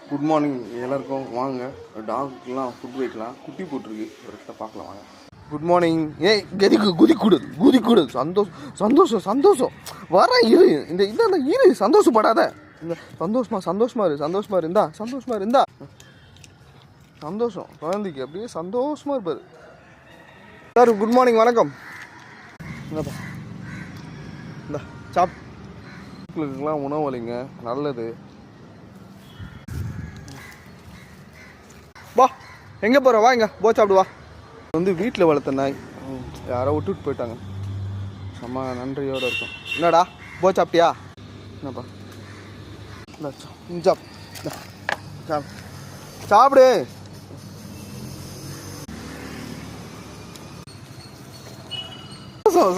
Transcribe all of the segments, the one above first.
Good morning எல்லாருக்கும். வாங்க டாக்லாம் food வைக்கலாம். குட்டி போட்டிருக்கு, ஒரு கிட்ட பார்க்கலாம் வாங்க. Good morning. ஏய் குதிக்கூடாது. சந்தோஷம் வர இரு. இந்த இரு, சந்தோஷப்படாத. இந்த சந்தோஷமா இருந்தா சந்தோஷம் குழந்தைக்கு அப்படியே சந்தோஷமா இருப்பாரு. சார் குட் மார்னிங், வணக்கம். இந்த சாப்பிட்டுலாம் உணவு அளிங்க, நல்லது. வா, எங்கே போகிற? வா, இங்கே போ சாப்பிடு. வா. வீட்டில் வளர்த்த நாய், யாரோ விட்டுட்டு போயிட்டாங்க. செம்ம நன்றியோடு இருக்கும். என்னடா போ சாப்பிட்டியா? என்னப்பா சாப்பிடு.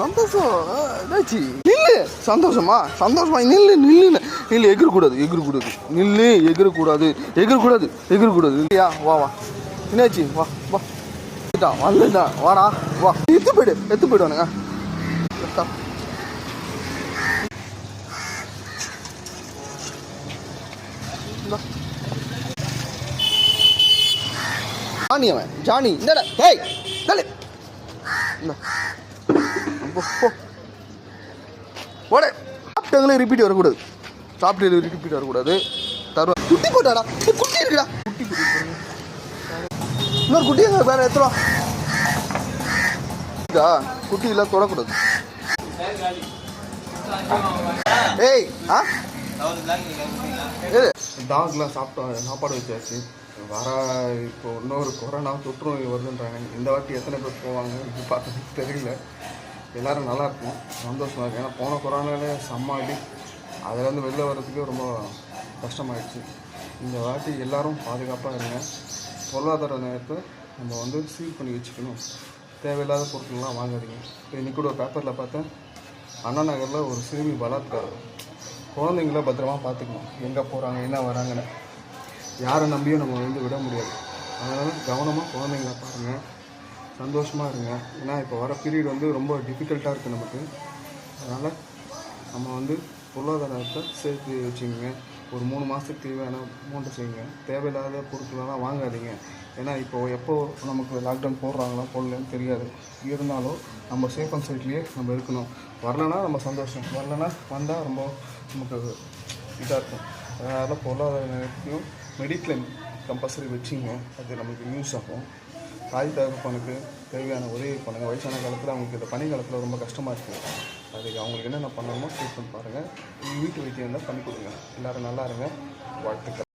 சந்தோஷம் என்னாச்சு? நில்லு. சந்தோஷமா நில்லு. எகிரக்கூடாது இல்லையா? வா. என்னாச்சு? வா வந்துட்டா. வாடா வா. எத்து போயிடுவானுங்க. ஜானி என்னடா? டேய் தலை ஓடே. சாப்பிட்டவங்களே ரிப்பீட் வரக்கூடாது. தருவா. குட்டி போட்டாடா. குட்டி இருக்குடா. இன்னொரு குட்டி வேற எத்தனை குட்டி இல்லை, தொடக்கூடாது. ஏய் டாக்லாம் சாப்பாடு வச்சாச்சு. இப்போ இன்னொரு கொரோனா தொற்று நோய் வருதுன்றாங்க. இந்த வாட்டி எத்தனை பேர் போவாங்க இது பார்க்கறதுக்கு தெரியல. எல்லோரும் நல்லாயிருக்கும், சந்தோஷமாக இருக்கும். ஏன்னா போன கொரோனாலே செம்ம அடி, அதிலேருந்து வெளில வர்றதுக்கே ரொம்ப கஷ்டமாயிடுச்சு. இந்த வாட்டி எல்லோரும் பாதுகாப்பாக இருங்க. பொருளாதார நேரத்தை நம்ம சீல் பண்ணி வச்சுக்கணும். தேவையில்லாத பொருட்கள்லாம் வாங்காதீங்க. இப்போ இன்றைக்கி கூட ஒரு பேப்பரில் பார்த்தேன், அண்ணா நகரில் ஒரு சிறுமி பலாத்காரம். குழந்தைங்கள பத்திரமா பார்த்துக்கணும், எங்கே போகிறாங்க என்ன வராங்கன்னு. யாரை நம்பியும் நம்ம விட முடியாது. அதனால் கவனமாக குழந்தைங்கள பாருங்கள், சந்தோஷமாக இருங்க. ஏன்னா இப்போ வர பீரியட் ரொம்ப டிஃபிகல்ட்டாக இருக்குது நமக்கு. அதனால் நம்ம பொருளாதாரத்தை சேர்த்து வச்சுக்கோங்க. ஒரு 3 மாதத்துக்கு தேவையான அமௌண்ட்டை செய்யுங்க. தேவையில்லாத பொருட்களெல்லாம் வாங்காதீங்க. ஏன்னா எப்போ நமக்கு லாக்டவுன் போடுறாங்களோ போடலன்னு தெரியாது. இருந்தாலும் நம்ம சேஃப் அண்ட் சைட்லேயே நம்ம இருக்கணும். வரலன்னா நம்ம சந்தோஷம், வரலன்னா வந்தால் ரொம்ப நமக்கு இதாக இருக்கும். அதனால் பொருளாதார நேரத்தையும் மெடிக்ளைம் கம்பல்சரி வச்சுங்க. அது நமக்கு யூஸ் ஆகும். தாய் தகப்பனுக்கு தேவையான உதவி பண்ணுங்கள். வயசான காலத்தில் அவங்களுக்கு இந்த பனி காலத்தில் ரொம்ப கஷ்டமாக இருக்குது. அதுக்கு அவங்களுக்கு என்னென்ன பண்ணணுமோ ட்ரீட்மெண்ட் பாருங்கள். வீட்டு வைத்தியம் இருந்தால் பண்ணி கொடுங்க. எல்லோரும் நல்லா இருங்க. வாழ்த்துக்கள்.